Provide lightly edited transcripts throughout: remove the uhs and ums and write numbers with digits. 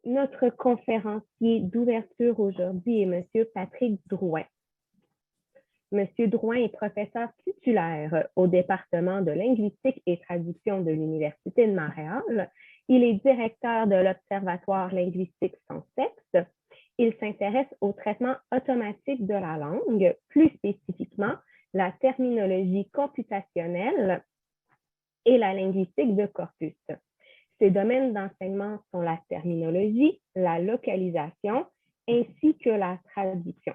Notre conférencier d'ouverture aujourd'hui est M. Patrick Drouin. M. Drouin est professeur titulaire au département de linguistique et traduction de l'Université de Montréal. Il est directeur de l'Observatoire linguistique sans sexe. Il s'intéresse au traitement automatique de la langue, plus spécifiquement la terminologie computationnelle et la linguistique de corpus. Ses domaines d'enseignement sont la terminologie, la localisation ainsi que la traduction.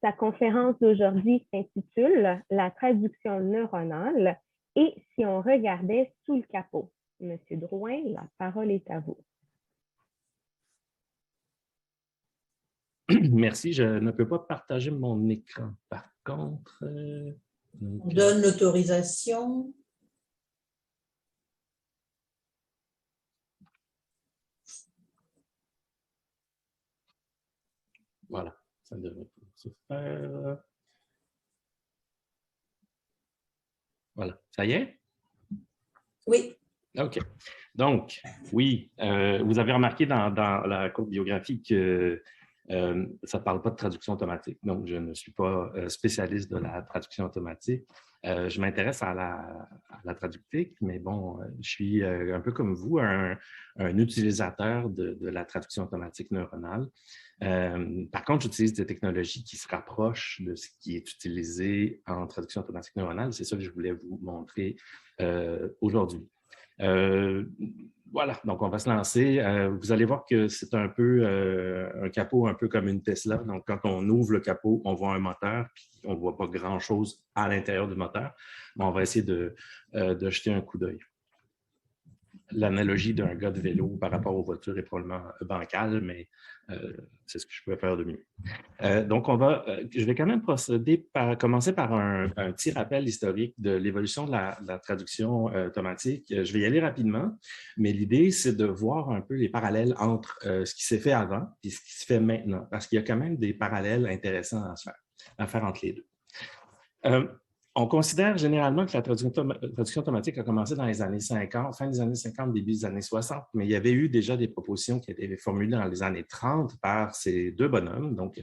Sa conférence d'aujourd'hui s'intitule « La traduction neuronale » et « Si on regardait sous le capot ». Monsieur Drouin, la parole est à vous. Merci, je ne peux pas partager mon écran. Par contre, on donne l'autorisation. Voilà, ça devrait se faire. Voilà, ça y est? Oui. OK. Donc, oui, vous avez remarqué dans la courbe biographique que ça ne parle pas de traduction automatique. Donc, je ne suis pas spécialiste de la traduction automatique. Je m'intéresse à la traductique, mais bon, je suis un peu comme vous, un utilisateur de la traduction automatique neuronale. Par contre, j'utilise des technologies qui se rapprochent de ce qui est utilisé en traduction automatique neuronale. C'est ça que je voulais vous montrer aujourd'hui. Voilà, donc on va se lancer. Vous allez voir que c'est un peu un capot un peu comme une Tesla. Donc, quand on ouvre le capot, on voit un moteur, puis on ne voit pas grand-chose à l'intérieur du moteur. Mais on va essayer de jeter un coup d'œil. L'analogie d'un gars de vélo par rapport aux voitures est probablement bancale, mais c'est ce que je peux faire de mieux. Donc, je vais quand même commencer par un petit rappel historique de l'évolution de la traduction automatique. Je vais y aller rapidement, mais l'idée, c'est de voir un peu les parallèles entre ce qui s'est fait avant et ce qui se fait maintenant, parce qu'il y a quand même des parallèles intéressants à faire entre les deux. On considère généralement que la traduction automatique a commencé dans les années 50, fin des années 50, début des années 60, mais il y avait eu déjà des propositions qui étaient formulées dans les années 30 par ces deux bonhommes, donc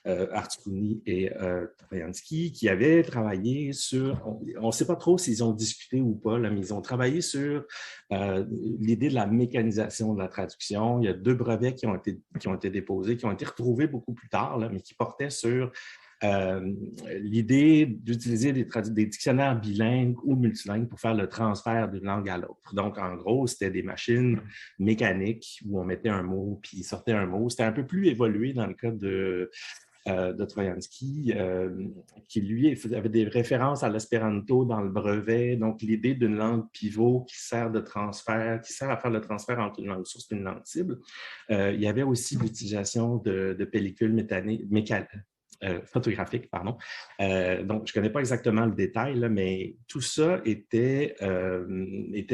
Artikouni et Trojanski, qui avaient travaillé sur, on ne sait pas trop s'ils ont discuté ou pas, là, mais ils ont travaillé sur l'idée de la mécanisation de la traduction. Il y a deux brevets qui ont été déposés, qui ont été retrouvés beaucoup plus tard, là, mais qui portaient sur l'idée d'utiliser des dictionnaires bilingues ou multilingues pour faire le transfert d'une langue à l'autre. Donc, en gros, c'était des machines mécaniques où on mettait un mot puis il sortait un mot. C'était un peu plus évolué dans le cas de Trojanski, qui lui avait des références à l'espéranto dans le brevet. Donc, l'idée d'une langue pivot qui sert de transfert, qui sert à faire le transfert entre une langue source et une langue cible. Il y avait aussi l'utilisation de pellicules photographique, pardon. Donc, je ne connais pas exactement le détail, là, mais tout ça était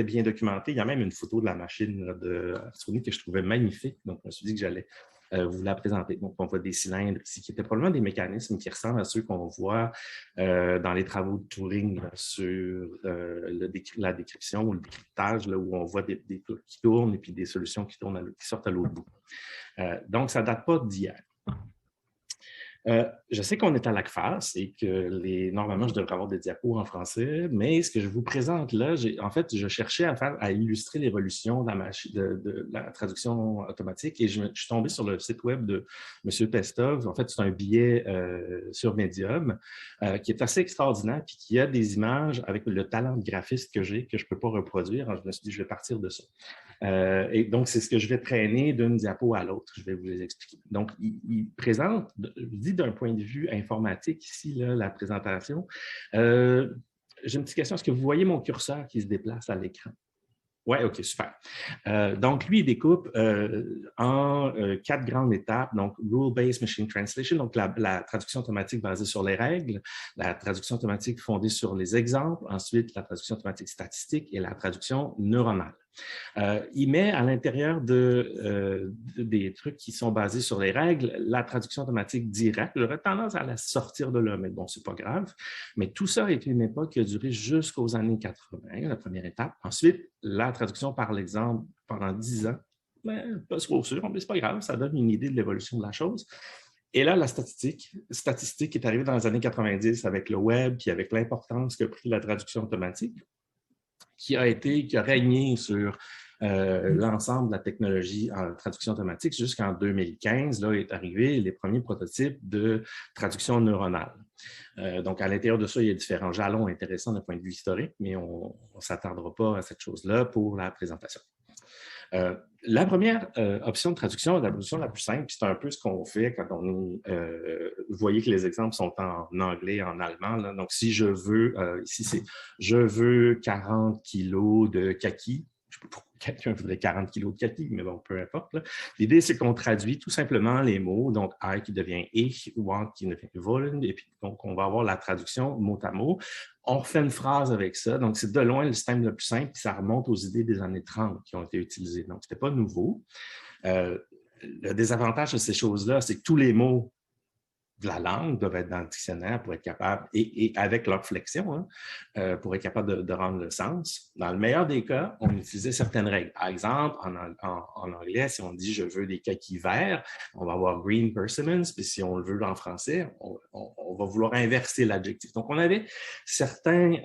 bien documenté. Il y a même une photo de la machine là, de Artikouni que je trouvais magnifique. Donc, je me suis dit que j'allais vous la présenter. Donc, on voit des cylindres ici qui étaient probablement des mécanismes qui ressemblent à ceux qu'on voit dans les travaux de Turing là, sur la décryption ou le décryptage, là, où on voit des trucs qui tournent et puis des solutions qui sortent à l'autre bout. Donc, ça ne date pas d'hier. Je sais qu'on est à l'ACFAS et que normalement, je devrais avoir des diapos en français, mais ce que je vous présente là, en fait, je cherchais à illustrer l'évolution de la traduction automatique et je suis tombé sur le site web de M. Pestov. En fait, c'est un billet sur Medium qui est assez extraordinaire et qui a des images avec le talent de graphiste que j'ai, que je ne peux pas reproduire. Alors, je me suis dit, je vais partir de ça. Et donc, c'est ce que je vais traîner d'une diapo à l'autre. Je vais vous les expliquer. Donc, il présente, je vous dis d'un point de vue informatique ici, là, la présentation. J'ai une petite question. Est-ce que vous voyez mon curseur qui se déplace à l'écran? Oui, OK, super. Donc, lui, il découpe en 4 grandes étapes. Donc, Rule-Based Machine Translation, donc la traduction automatique basée sur les règles, la traduction automatique fondée sur les exemples, ensuite la traduction automatique statistique et la traduction neuronale. Il met à l'intérieur des trucs qui sont basés sur les règles, la traduction automatique directe. J'aurais tendance à la sortir de là, mais bon, c'est pas grave. Mais tout ça est une époque qui a duré jusqu'aux années 80, la première étape. Ensuite, la traduction par l'exemple pendant 10 ans. mais pas trop sûr, mais c'est pas grave, ça donne une idée de l'évolution de la chose. Et là, la statistique est arrivée dans les années 90 avec le web, puis avec l'importance qu'a pris la traduction automatique, qui a régné sur l'ensemble de la technologie en traduction automatique jusqu'en 2015. Là, est arrivé les premiers prototypes de traduction neuronale. Donc, à l'intérieur de ça, il y a différents jalons intéressants d'un point de vue historique, mais on ne s'attardera pas à cette chose-là pour la présentation. La première option de traduction est la option la plus simple, c'est un peu ce qu'on fait quand on est, vous voyez que les exemples sont en anglais, en allemand. Là. Donc, si je veux, ici c'est « je veux 40 kilos de kaki », je ne sais pas pourquoi quelqu'un voudrait 40 kilos de kaki, mais bon, peu importe. L'idée, c'est qu'on traduit tout simplement les mots, donc « I » qui devient « ich »,« want » qui devient « wollen », et puis donc on va avoir la traduction mot à mot. On refait une phrase avec ça. Donc, c'est de loin le système le plus simple, puis ça remonte aux idées des années 30 qui ont été utilisées. Donc, ce n'était pas nouveau. Le désavantage de ces choses-là, c'est que tous les mots de la langue doivent être dans le dictionnaire pour être capable, et avec leur flexion, hein, pour être capable de rendre le sens. Dans le meilleur des cas, on utilisait certaines règles. Par exemple, en anglais, si on dit « je veux des kakis verts », on va avoir « green persimmons », puis si on le veut en français, on va vouloir inverser l'adjectif. Donc, on avait certaines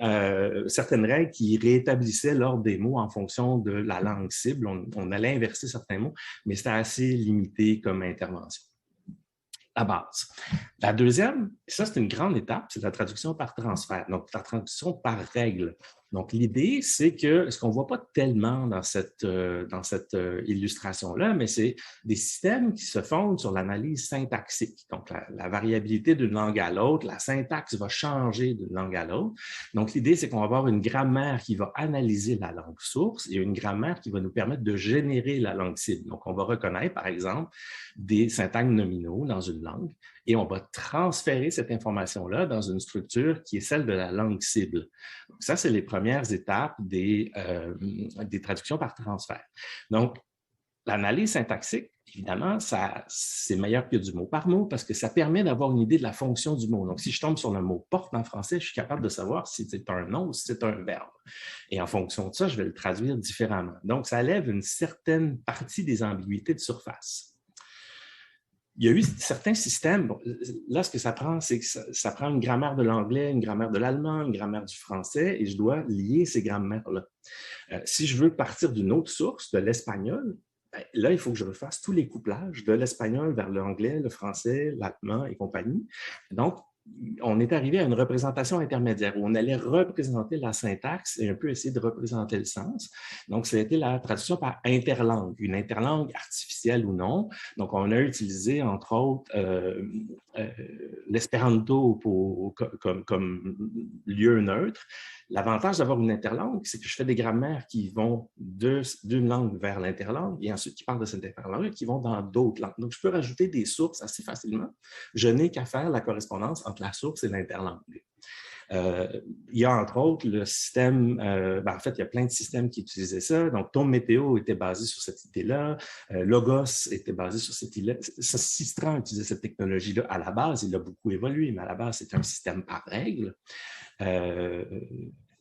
règles qui rétablissaient l'ordre des mots en fonction de la langue cible. On allait inverser certains mots, mais c'était assez limité comme intervention. À base. La deuxième, ça c'est une grande étape, c'est la traduction par transfert, donc la traduction par règle. Donc l'idée, c'est que ce qu'on ne voit pas tellement dans cette illustration-là, mais c'est des systèmes qui se fondent sur l'analyse syntaxique. Donc la variabilité d'une langue à l'autre, la syntaxe va changer d'une langue à l'autre. Donc l'idée, c'est qu'on va avoir une grammaire qui va analyser la langue source et une grammaire qui va nous permettre de générer la langue cible. Donc on va reconnaître, par exemple, des syntagmes nominaux dans une langue et on va transférer cette information-là dans une structure qui est celle de la langue cible. Donc, ça, c'est les premières étapes des traductions par transfert. Donc, l'analyse syntaxique, évidemment, c'est meilleur que du mot par mot parce que ça permet d'avoir une idée de la fonction du mot. Donc, si je tombe sur le mot « porte » en français, je suis capable de savoir si c'est un nom ou si c'est un verbe. Et en fonction de ça, je vais le traduire différemment. Donc, ça lève une certaine partie des ambiguïtés de surface. Il y a eu certains systèmes, bon, là, ce que ça prend, c'est que ça prend une grammaire de l'anglais, une grammaire de l'allemand, une grammaire du français, et je dois lier ces grammaires-là. Si je veux partir d'une autre source, de l'espagnol, ben, là, il faut que je refasse tous les couplages de l'espagnol vers l'anglais, le français, l'allemand et compagnie. Donc, on est arrivé à une représentation intermédiaire où on allait représenter la syntaxe et un peu essayer de représenter le sens. Donc, ça a été la traduction par interlangue, une interlangue artificielle ou non. Donc, on a utilisé, entre autres, l'espéranto comme lieu neutre. L'avantage d'avoir une interlangue, c'est que je fais des grammaires qui vont d'une langue vers l'interlangue et ensuite qui parlent de cette interlangue qui vont dans d'autres langues. Donc, je peux rajouter des sources assez facilement. Je n'ai qu'à faire la correspondance entre la source et l'interlangue. Il y a entre autres le système, en fait, il y a plein de systèmes qui utilisaient ça. Donc, Tom Météo était basé sur cette idée-là. Logos était basé sur cette idée-là. Systran utilisait cette technologie-là à la base. Il a beaucoup évolué, mais à la base, c'est un système par règle.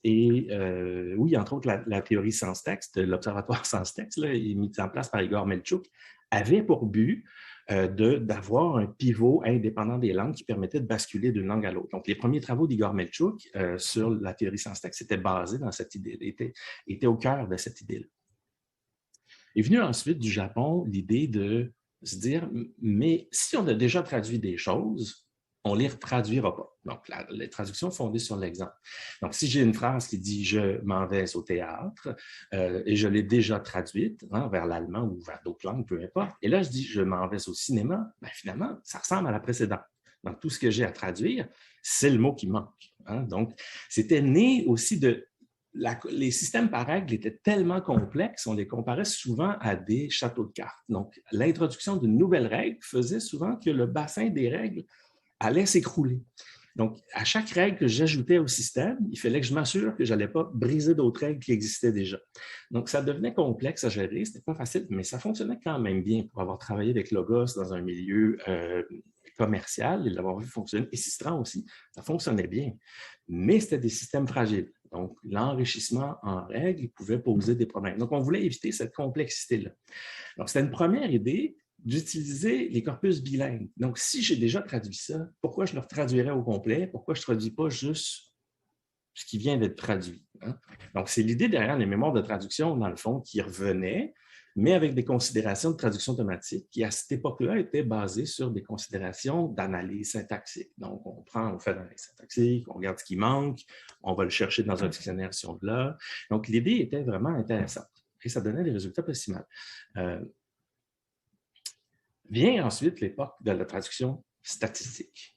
Oui, entre autres, la théorie sans texte, l'observatoire sans texte, là, mis en place par Igor Melchuk, avait pour but d'avoir un pivot indépendant des langues qui permettait de basculer d'une langue à l'autre. Donc, les premiers travaux d'Igor Melchuk sur la théorie sans texte étaient basés dans cette idée, étaient au cœur de cette idée-là. Est venue ensuite du Japon l'idée de se dire, mais si on a déjà traduit des choses, on ne les retraduira pas. Donc, les traductions fondées sur l'exemple. Donc, si j'ai une phrase qui dit « je m'en vais au théâtre » et je l'ai déjà traduite vers l'allemand ou vers d'autres langues, peu importe, et là, je dis « je m'en vais au cinéma », ben, finalement, ça ressemble à la précédente. Donc, tout ce que j'ai à traduire, c'est le mot qui manque. Donc, c'était né aussi de... les systèmes par règles étaient tellement complexes, on les comparait souvent à des châteaux de cartes. Donc, l'introduction d'une nouvelle règle faisait souvent que le bassin des règles allait s'écrouler. Donc, à chaque règle que j'ajoutais au système, il fallait que je m'assure que je n'allais pas briser d'autres règles qui existaient déjà. Donc, ça devenait complexe à gérer, ce n'était pas facile, mais ça fonctionnait quand même bien pour avoir travaillé avec Logos dans un milieu commercial et l'avoir vu fonctionner. Et Systran aussi, ça fonctionnait bien, mais c'était des systèmes fragiles. Donc, l'enrichissement en règle pouvait poser des problèmes. Donc, on voulait éviter cette complexité-là. Donc, c'était une première idée d'utiliser les corpus bilingues. Donc, si j'ai déjà traduit ça, pourquoi je le traduirais au complet? Pourquoi je ne traduis pas juste ce qui vient d'être traduit? Hein? Donc, c'est l'idée derrière les mémoires de traduction, dans le fond, qui revenait, mais avec des considérations de traduction automatique qui, à cette époque-là, étaient basées sur des considérations d'analyse syntaxique. Donc, on fait l'analyse syntaxique, on regarde ce qui manque, on va le chercher dans un dictionnaire si on l'a. Donc, l'idée était vraiment intéressante et ça donnait des résultats pas si mal. Vient ensuite l'époque de la traduction statistique.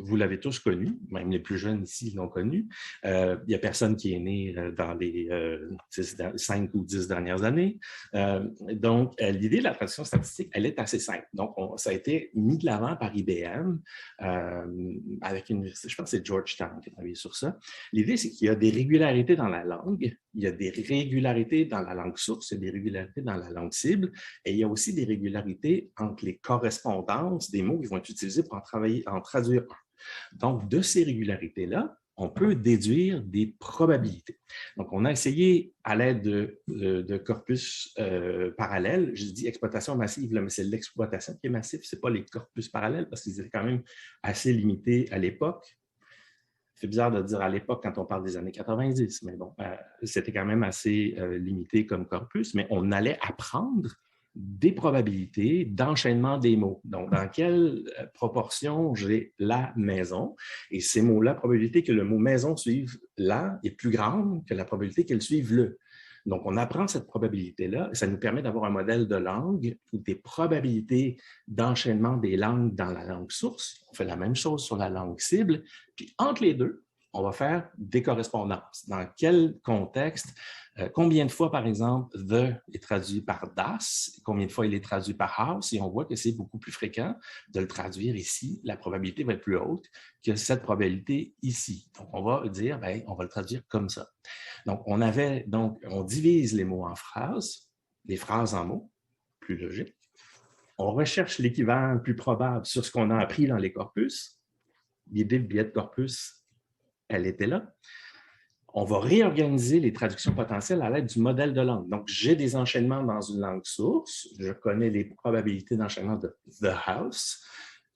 Vous l'avez tous connu, même les plus jeunes ici l'ont connu. Il n'y a personne qui est né dans les 5 ou 10 dernières années. Donc, l'idée de la traduction statistique, elle est assez simple. Donc, ça a été mis de l'avant par IBM avec une université, je pense que c'est Georgetown qui a travaillé sur ça. L'idée, c'est qu'il y a des régularités dans la langue, il y a des régularités dans la langue source, il y a des régularités dans la langue cible, et il y a aussi des régularités entre les correspondances des mots qui vont être utilisés pour en traduire un. Donc, de ces régularités-là, on peut déduire des probabilités. Donc, on a essayé à l'aide de corpus parallèles, je dis exploitation massive, là, mais c'est l'exploitation qui est massive, ce n'est pas les corpus parallèles parce qu'ils étaient quand même assez limités à l'époque. C'est bizarre de dire à l'époque quand on parle des années 90, mais bon, c'était quand même assez limité comme corpus, mais on allait apprendre des probabilités d'enchaînement des mots. Donc, dans quelle proportion j'ai la maison? Et ces mots-là, probabilité que le mot maison suive la est plus grande que la probabilité qu'elle suive le. Donc, on apprend cette probabilité-là et ça nous permet d'avoir un modèle de langue ou des probabilités d'enchaînement des langues dans la langue source. On fait la même chose sur la langue cible. Puis, entre les deux, on va faire des correspondances. Dans quel contexte? Combien de fois, par exemple, the est traduit par das? Combien de fois il est traduit par house? Et on voit que c'est beaucoup plus fréquent de le traduire ici. La probabilité va être plus haute que cette probabilité ici. Donc, on va dire, bien, on va le traduire comme ça. Donc, on divise les mots en phrases, les phrases en mots, plus logique. On recherche l'équivalent le plus probable sur ce qu'on a appris dans les corpus. L'idée de billet de corpus, elle était là. On va réorganiser les traductions potentielles à l'aide du modèle de langue. Donc, j'ai des enchaînements dans une langue source. Je connais les probabilités d'enchaînement de the house.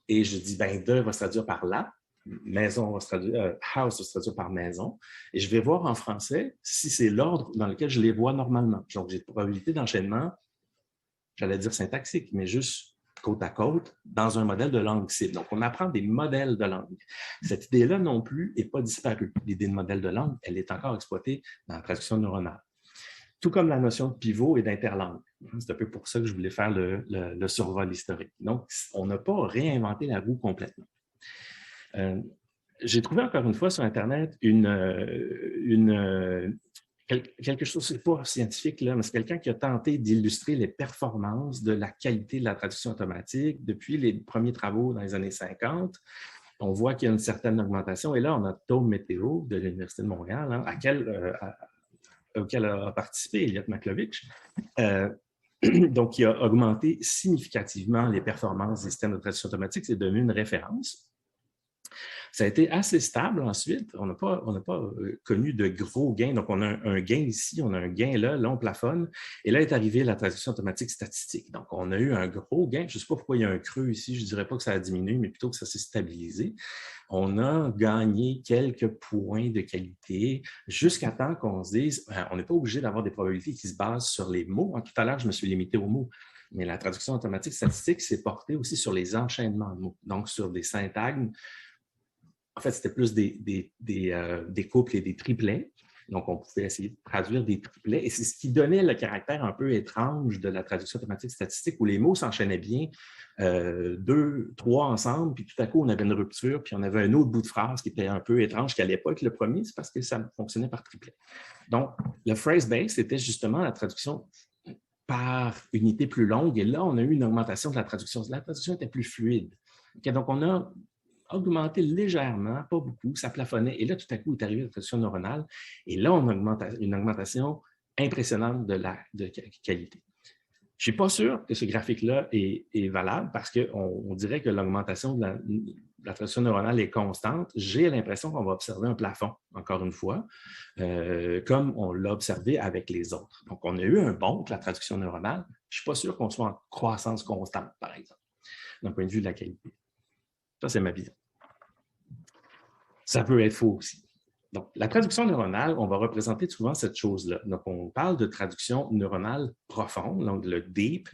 Et je dis, ben, the va se traduire par la. Maison va se traduire, house va se traduire par maison. Et je vais voir en français si c'est l'ordre dans lequel je les vois normalement. Donc, j'ai des probabilités d'enchaînement, j'allais dire syntaxique, mais juste côte à côte, dans un modèle de langue cible. Donc, on apprend des modèles de langue. Cette idée-là non plus n'est pas disparue. L'idée de modèle de langue, elle est encore exploitée dans la traduction neuronale. Tout comme la notion de pivot et d'interlangue. C'est un peu pour ça que je voulais faire le survol historique. Donc, on n'a pas réinventé la roue complètement. J'ai trouvé encore une fois sur Internet quelque chose, c'est pas scientifique, là, mais c'est quelqu'un qui a tenté d'illustrer les performances de la qualité de la traduction automatique depuis les premiers travaux dans les années 50. On voit qu'il y a une certaine augmentation. Et là, on a Tom Météo de l'Université de Montréal, hein, auquel a participé Elliot Maklovich. Donc, il a augmenté significativement les performances des systèmes de traduction automatique. C'est devenu une référence. Ça a été assez stable ensuite. On n'a pas connu de gros gains. Donc, on a un gain ici, on a un gain là, on plafonne. Et là est arrivée la traduction automatique statistique. Donc, on a eu un gros gain. Je ne sais pas pourquoi il y a un creux ici. Je ne dirais pas que ça a diminué, mais plutôt que ça s'est stabilisé. On a gagné quelques points de qualité jusqu'à temps qu'on se dise, on n'est pas obligé d'avoir des probabilités qui se basent sur les mots. Tout à l'heure, je me suis limité aux mots. Mais la traduction automatique statistique s'est portée aussi sur les enchaînements de mots, donc sur des syntagmes. En fait, c'était plus des couples et des triplets. Donc, on pouvait essayer de traduire des triplets. Et c'est ce qui donnait le caractère un peu étrange de la traduction automatique statistique où les mots s'enchaînaient bien, 2, 3 ensemble, puis tout à coup, on avait une rupture, puis on avait un autre bout de phrase qui était un peu étrange, qui n'allait pas être le premier, c'est parce que ça fonctionnait par triplet. Donc, le phrase-based, c'était justement la traduction par unité plus longue. Et là, on a eu une augmentation de la traduction. La traduction était plus fluide. Okay, donc, on a augmenté légèrement, pas beaucoup, ça plafonnait. Et là, tout à coup, est arrivée la traduction neuronale. Et là, on a une augmentation impressionnante de qualité. Je ne suis pas sûr que ce graphique-là est valable parce qu'on dirait que l'augmentation la traduction neuronale est constante, j'ai l'impression qu'on va observer un plafond, encore une fois, comme on l'a observé avec les autres. Donc, on a eu un bond avec la traduction neuronale. Je ne suis pas sûr qu'on soit en croissance constante, par exemple, d'un point de vue de la qualité. Ça, c'est ma vision. Ça peut être faux aussi. Donc, la traduction neuronale, on va représenter souvent cette chose-là. Donc, on parle de traduction neuronale profonde, donc le deep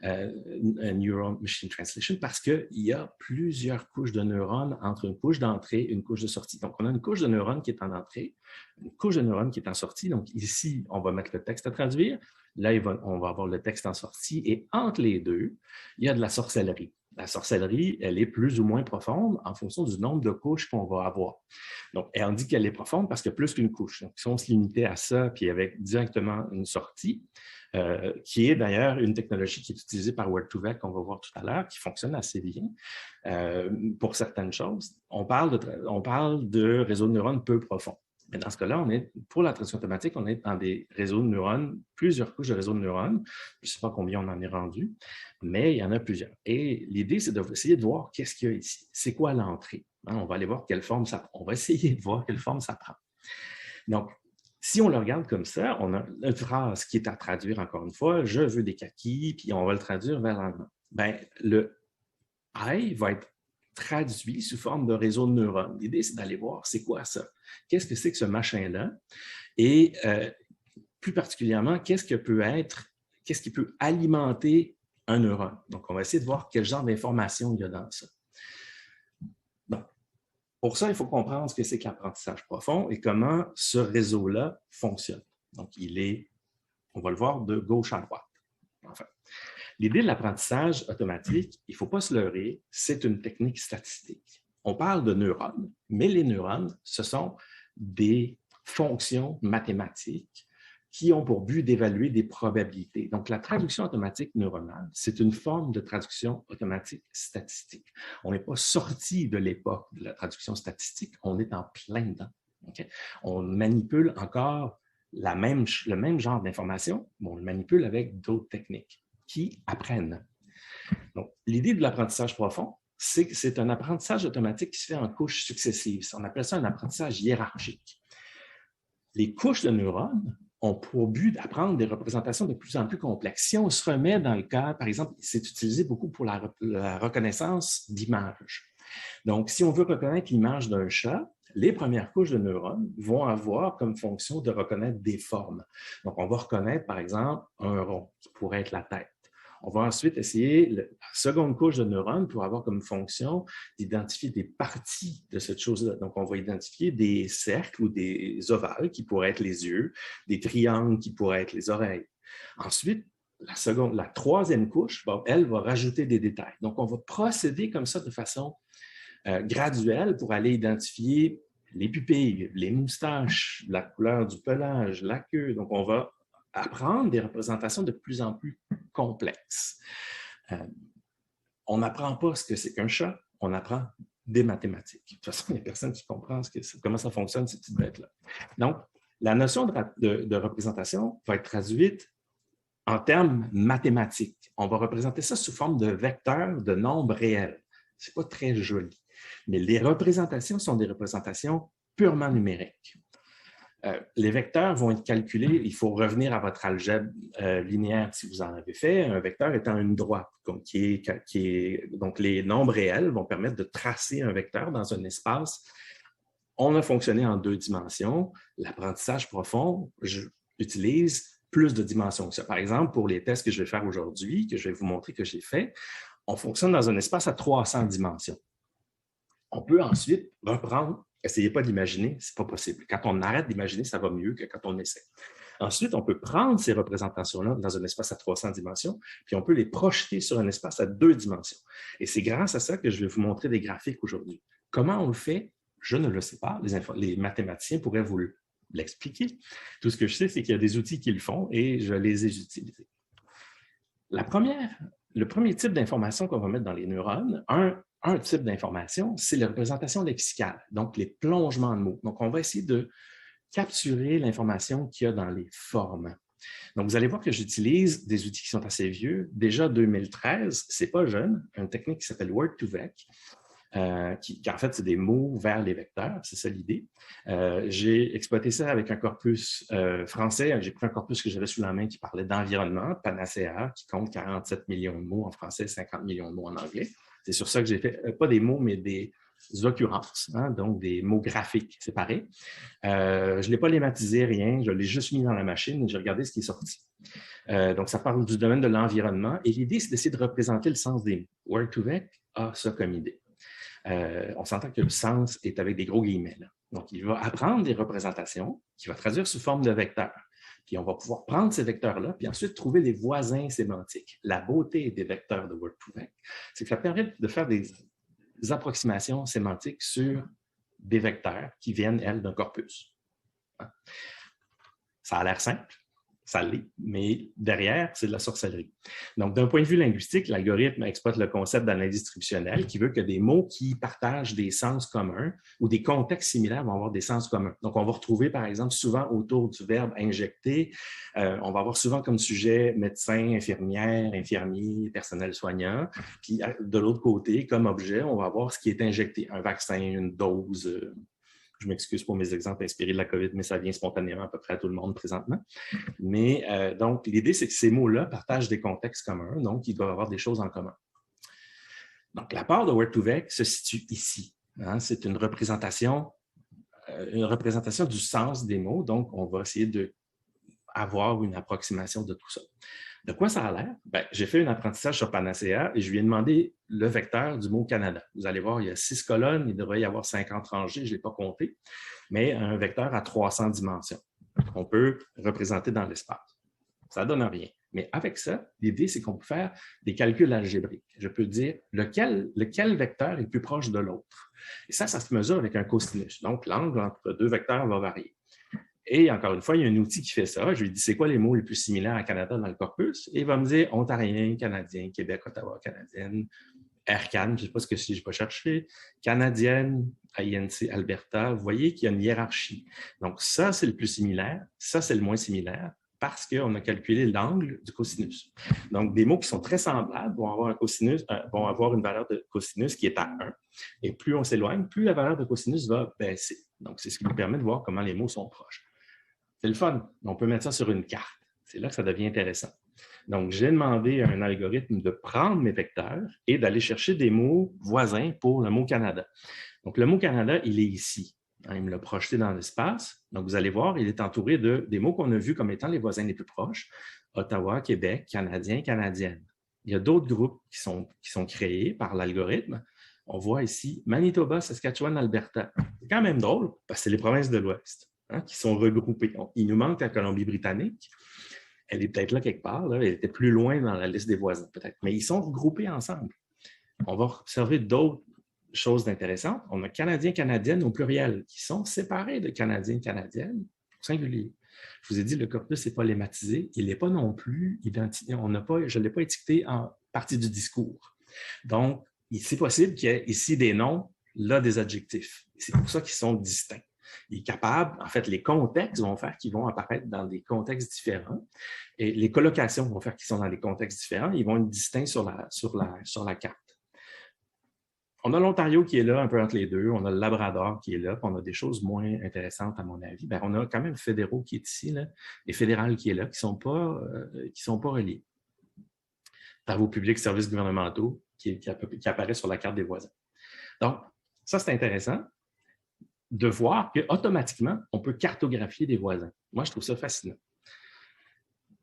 neural machine translation, parce qu'il y a plusieurs couches de neurones entre une couche d'entrée et une couche de sortie. Donc, on a une couche de neurones qui est en entrée, une couche de neurones qui est en sortie. Donc, ici, on va mettre le texte à traduire. Là, on va avoir le texte en sortie. Et entre les deux, il y a de la sorcellerie. La sorcellerie, elle est plus ou moins profonde en fonction du nombre de couches qu'on va avoir. Donc, on dit qu'elle est profonde parce qu'il y a plus qu'une couche. Donc, si on se limitait à ça, puis avec directement une sortie, qui est d'ailleurs une technologie qui est utilisée par Word2Vec, qu'on va voir tout à l'heure, qui fonctionne assez bien pour certaines choses, on parle de réseaux de neurones peu profonds. Mais dans ce cas-là, pour la traduction automatique, on est dans des réseaux de neurones, plusieurs couches de réseaux de neurones. Je ne sais pas combien on en est rendu, mais il y en a plusieurs. Et l'idée, c'est d'essayer de voir qu'est-ce qu'il y a ici. C'est quoi l'entrée? On va aller voir quelle forme ça prend. On va essayer de voir quelle forme ça prend. Donc, si on le regarde comme ça, on a une phrase qui est à traduire encore une fois, « Je veux des kakis », puis on va le traduire vers l'allemand. Bien, le « I » va être traduit sous forme de réseau de neurones. L'idée, c'est d'aller voir c'est quoi ça. Qu'est-ce que c'est que ce machin-là? Et plus particulièrement, qu'est-ce qui peut alimenter un neurone? Donc, on va essayer de voir quel genre d'informations il y a dans ça. Donc, pour ça, il faut comprendre ce que c'est que l'apprentissage profond et comment ce réseau-là fonctionne. Donc, on va le voir de gauche à droite. Enfin, l'idée de l'apprentissage automatique, il ne faut pas se leurrer, c'est une technique statistique. On parle de neurones, mais les neurones, ce sont des fonctions mathématiques qui ont pour but d'évaluer des probabilités. Donc, la traduction automatique neuronale, c'est une forme de traduction automatique statistique. On n'est pas sorti de l'époque de la traduction statistique, on est en plein dedans. Okay? On manipule encore le même genre d'information, mais on le manipule avec d'autres techniques qui apprennent. Donc, l'idée de l'apprentissage profond, c'est que c'est un apprentissage automatique qui se fait en couches successives. On appelle ça un apprentissage hiérarchique. Les couches de neurones ont pour but d'apprendre des représentations de plus en plus complexes. Si on se remet dans le cas, par exemple, c'est utilisé beaucoup pour la reconnaissance d'images. Donc, si on veut reconnaître l'image d'un chat, les premières couches de neurones vont avoir comme fonction de reconnaître des formes. Donc, on va reconnaître, par exemple, un rond qui pourrait être la tête. On va ensuite essayer la seconde couche de neurones pour avoir comme fonction d'identifier des parties de cette chose-là. Donc, on va identifier des cercles ou des ovales qui pourraient être les yeux, des triangles qui pourraient être les oreilles. Ensuite, la troisième couche, elle va rajouter des détails. Donc, on va procéder comme ça de façon graduelle pour aller identifier les pupilles, les moustaches, la couleur du pelage, la queue. Donc, on va apprendre des représentations de plus en plus complexes. On n'apprend pas ce que c'est qu'un chat, on apprend des mathématiques. De toute façon, il n'y a personne qui comprend comment ça fonctionne, ces petites bêtes-là. Donc, la notion de représentation va être traduite en termes mathématiques. On va représenter ça sous forme de vecteurs de nombres réels. Ce n'est pas très joli. Mais les représentations sont des représentations purement numériques. Les vecteurs vont être calculés, il faut revenir à votre algèbre linéaire si vous en avez fait, un vecteur étant une droite, donc les nombres réels vont permettre de tracer un vecteur dans un espace. On a fonctionné en 2 dimensions. L'apprentissage profond utilise plus de dimensions que ça. Par exemple, pour les tests que je vais faire aujourd'hui, que je vais vous montrer que j'ai fait, on fonctionne dans un espace à 300 dimensions. On peut ensuite reprendre. Essayez pas d'imaginer, ce n'est pas possible. Quand on arrête d'imaginer, ça va mieux que quand on essaie. Ensuite, on peut prendre ces représentations-là dans un espace à 300 dimensions, puis on peut les projeter sur un espace à 2 dimensions. Et c'est grâce à ça que je vais vous montrer des graphiques aujourd'hui. Comment on le fait? Je ne le sais pas. Les mathématiciens pourraient vous l'expliquer. Tout ce que je sais, c'est qu'il y a des outils qui le font et je les ai utilisés. Le premier type d'information qu'on va mettre dans les neurones, un type d'information, c'est la représentation lexicale, donc les plongements de mots. Donc, on va essayer de capturer l'information qu'il y a dans les formes. Donc, vous allez voir que j'utilise des outils qui sont assez vieux. Déjà 2013, c'est pas jeune, une technique qui s'appelle Word2Vec. qui en fait, c'est des mots vers les vecteurs, c'est ça l'idée. J'ai exploité ça avec un corpus français. J'ai pris un corpus que j'avais sous la main qui parlait d'environnement, Panacea, qui compte 47 millions de mots en français, 50 millions de mots en anglais. C'est sur ça que j'ai fait, pas des mots, mais des occurrences, hein, donc des mots graphiques séparés. Je ne l'ai pas lématisé, rien, je l'ai juste mis dans la machine et j'ai regardé ce qui est sorti. Donc, ça parle du domaine de l'environnement et l'idée, c'est d'essayer de représenter le sens des mots. Word2Vec a ça comme idée. On s'entend que le sens est avec des gros guillemets. Là. Donc, il va apprendre des représentations qu'il va traduire sous forme de vecteurs. Puis, on va pouvoir prendre ces vecteurs-là, puis ensuite trouver les voisins sémantiques. La beauté des vecteurs de Word2Vec, c'est que ça permet de faire des approximations sémantiques sur des vecteurs qui viennent, elles, d'un corpus. Ça a l'air simple, ça l'est, mais derrière, c'est de la sorcellerie. Donc, d'un point de vue linguistique, l'algorithme exploite le concept d'analyse distributionnelle qui veut que des mots qui partagent des sens communs ou des contextes similaires vont avoir des sens communs. Donc, on va retrouver, par exemple, souvent autour du verbe injecter, on va avoir souvent comme sujet médecin, infirmière, infirmier, personnel soignant. Puis, de l'autre côté, comme objet, on va avoir ce qui est injecté, un vaccin, une dose. Je m'excuse pour mes exemples inspirés de la COVID, mais ça vient spontanément à peu près à tout le monde présentement. Mais donc, l'idée, c'est que ces mots-là partagent des contextes communs, donc ils doivent avoir des choses en commun. Donc, la part de Word2Vec se situe ici. Hein, c'est une représentation du sens des mots, donc on va essayer d'avoir une approximation de tout ça. De quoi ça a l'air? Ben, j'ai fait un apprentissage sur Panacea et je lui ai demandé le vecteur du mot Canada. Vous allez voir, il y a 6 colonnes, il devrait y avoir 50 rangées, je ne l'ai pas compté, mais un vecteur à 300 dimensions qu'on peut représenter dans l'espace. Ça ne donne rien. Mais avec ça, l'idée, c'est qu'on peut faire des calculs algébriques. Je peux dire lequel vecteur est le plus proche de l'autre. Et ça se mesure avec un cosinus. Donc, l'angle entre deux vecteurs va varier. Et encore une fois, il y a un outil qui fait ça. Je lui dis, c'est quoi les mots les plus similaires à Canada dans le corpus? Et il va me dire ontarien, canadien, Québec, Ottawa, canadienne, Aircan, je ne sais pas ce que c'est, je n'ai pas cherché, canadienne, INC, Alberta. Vous voyez qu'il y a une hiérarchie. Donc, ça, c'est le plus similaire. Ça, c'est le moins similaire parce qu'on a calculé l'angle du cosinus. Donc, des mots qui sont très semblables vont avoir vont avoir une valeur de cosinus qui est à 1. Et plus on s'éloigne, plus la valeur de cosinus va baisser. Donc, c'est ce qui nous permet de voir comment les mots sont proches. C'est le fun. On peut mettre ça sur une carte. C'est là que ça devient intéressant. Donc, j'ai demandé à un algorithme de prendre mes vecteurs et d'aller chercher des mots voisins pour le mot Canada. Donc, le mot Canada, il est ici. Il me l'a projeté dans l'espace. Donc, vous allez voir, il est entouré des mots qu'on a vus comme étant les voisins les plus proches. Ottawa, Québec, Canadien, Canadienne. Il y a d'autres groupes qui sont créés par l'algorithme. On voit ici Manitoba, Saskatchewan, Alberta. C'est quand même drôle parce que c'est les provinces de l'Ouest qui sont regroupées. Il nous manque la Colombie-Britannique. Elle est peut-être là quelque part. Là. Elle était plus loin dans la liste des voisins, peut-être. Mais ils sont regroupés ensemble. On va observer d'autres choses intéressantes. On a Canadiens, Canadiennes au pluriel qui sont séparés de Canadiens, Canadiennes au singulier. Je vous ai dit, le corpus n'est pas lématisé. Il n'est pas non plus identifié. Je ne l'ai pas étiqueté en partie du discours. Donc, c'est possible qu'il y ait ici des noms, là des adjectifs. C'est pour ça qu'ils sont distincts. Il est capable, en fait, les contextes vont faire qu'ils vont apparaître dans des contextes différents et les collocations vont faire qu'ils sont dans des contextes différents. Ils vont être distincts sur la carte. On a l'Ontario qui est là, un peu entre les deux. On a le Labrador qui est là. Puis on a des choses moins intéressantes, à mon avis. On a quand même le fédéraux qui est ici, là, et fédéral qui est là, qui ne sont pas reliés. Travaux publics, services gouvernementaux qui apparaissent sur la carte des voisins. Donc, ça, c'est intéressant de voir qu'automatiquement, on peut cartographier des voisins. Moi, je trouve ça fascinant.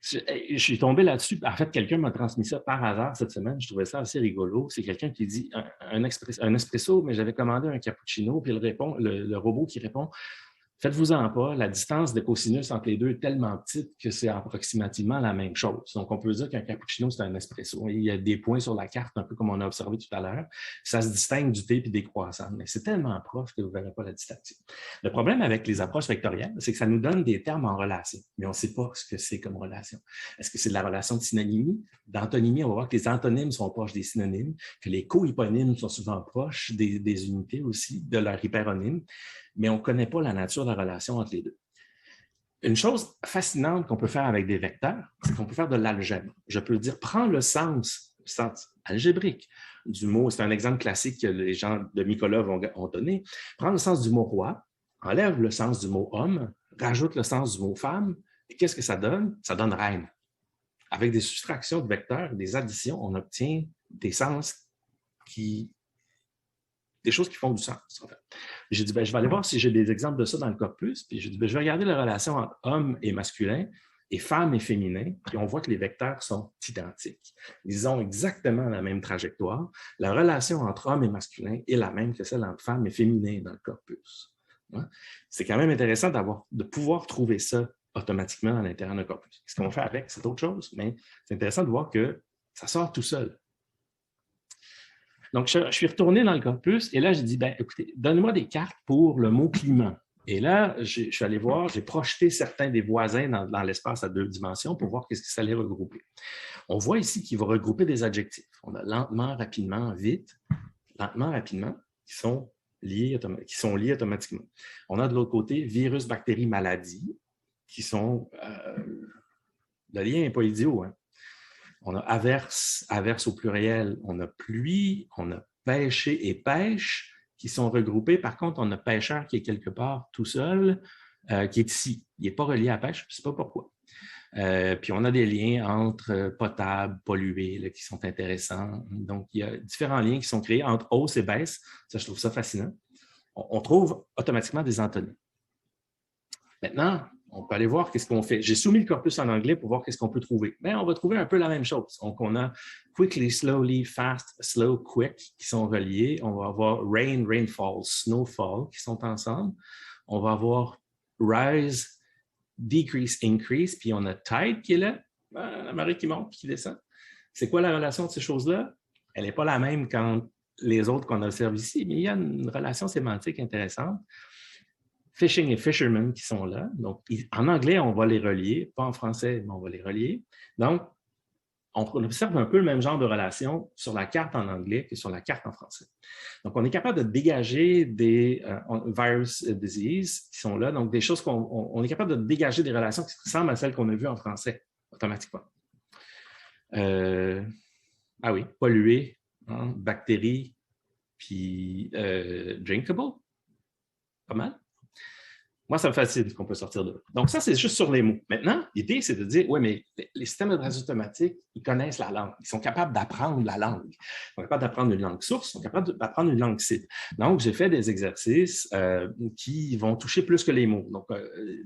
Je suis tombé là-dessus. En fait, quelqu'un m'a transmis ça par hasard cette semaine. Je trouvais ça assez rigolo. C'est quelqu'un qui dit un espresso, mais j'avais commandé un cappuccino, puis le robot qui répond « Faites-vous-en pas, la distance de cosinus entre les deux est tellement petite que c'est approximativement la même chose. » Donc, on peut dire qu'un cappuccino, c'est un espresso. Il y a des points sur la carte, un peu comme on a observé tout à l'heure. Ça se distingue du thé et des croissants, mais c'est tellement proche que vous ne verrez pas la distinction. Le problème avec les approches vectorielles, c'est que ça nous donne des termes en relation, mais on ne sait pas ce que c'est comme relation. Est-ce que c'est de la relation de synonymie? D'antonymie, on va voir que les antonymes sont proches des synonymes, que les cohyponymes sont souvent proches des unités aussi, de leur hyperonyme, mais on ne connaît pas la nature de la relation entre les deux. Une chose fascinante qu'on peut faire avec des vecteurs, c'est qu'on peut faire de l'algèbre. Je peux dire, prends le sens algébrique du mot, c'est un exemple classique que les gens de mycologue ont donné, prendre le sens du mot roi, enlève le sens du mot homme, rajoute le sens du mot femme, et qu'est-ce que ça donne? Ça donne reine. Avec des soustractions de vecteurs, des additions, on obtient des sens des choses qui font du sens, en fait. J'ai dit, je vais aller voir si j'ai des exemples de ça dans le corpus, puis j'ai dit, je vais regarder la relation entre homme et masculin, et femme et féminin, puis on voit que les vecteurs sont identiques. Ils ont exactement la même trajectoire. La relation entre homme et masculin est la même que celle entre femme et féminin dans le corpus. C'est quand même intéressant de pouvoir trouver ça automatiquement à l'intérieur d'un corpus. Ce qu'on fait avec, c'est autre chose, mais c'est intéressant de voir que ça sort tout seul. Donc, je suis retourné dans le corpus et là, j'ai dit, écoutez, donnez-moi des cartes pour le mot climat. Et là, je suis allé voir, j'ai projeté certains des voisins dans l'espace à 2 dimensions pour voir qu'est-ce que ça allait regrouper. On voit ici qu'il va regrouper des adjectifs. On a lentement, rapidement, vite, lentement, rapidement, qui sont liés automatiquement. On a de l'autre côté virus, bactéries, maladies, qui sont... le lien n'est pas idiot, hein? On a averse au pluriel, on a pluie, on a pêcher et pêche qui sont regroupés. Par contre, on a pêcheur qui est quelque part tout seul, qui est ici. Il n'est pas relié à pêche, je ne sais pas pourquoi. Puis on a des liens entre potable, pollué, là, qui sont intéressants. Donc, il y a différents liens qui sont créés entre hausse et baisse. Ça, je trouve ça fascinant. On trouve automatiquement des antonymes. Maintenant, on peut aller voir qu'est-ce qu'on fait. J'ai soumis le corpus en anglais pour voir qu'est-ce qu'on peut trouver. Mais on va trouver un peu la même chose. Donc, on a quickly, slowly, fast, slow, quick qui sont reliés. On va avoir rain, rainfall, snowfall qui sont ensemble. On va avoir rise, decrease, increase, puis on a tide qui est là, la marée qui monte et qui descend. C'est quoi la relation de ces choses-là? Elle n'est pas la même qu'entre les autres qu'on observe ici, mais il y a une relation sémantique intéressante. Fishing et fishermen qui sont là. Donc, en anglais, on va les relier, pas en français, mais on va les relier. Donc, on observe un peu le même genre de relation sur la carte en anglais que sur la carte en français. Donc, on est capable de dégager des virus disease qui sont là, donc des choses on est capable de dégager des relations qui ressemblent à celles qu'on a vues en français, automatiquement. Ah oui, pollué, hein, bactéries, puis drinkable, pas mal. Moi, ça me fascine qu'on peut sortir de là. Donc, ça, c'est juste sur les mots. Maintenant, l'idée, c'est de dire, oui, mais les systèmes de traduction automatique, ils connaissent la langue. Ils sont capables d'apprendre la langue. Ils sont capables d'apprendre une langue source, ils sont capables d'apprendre une langue cible. Donc, j'ai fait des exercices qui vont toucher plus que les mots.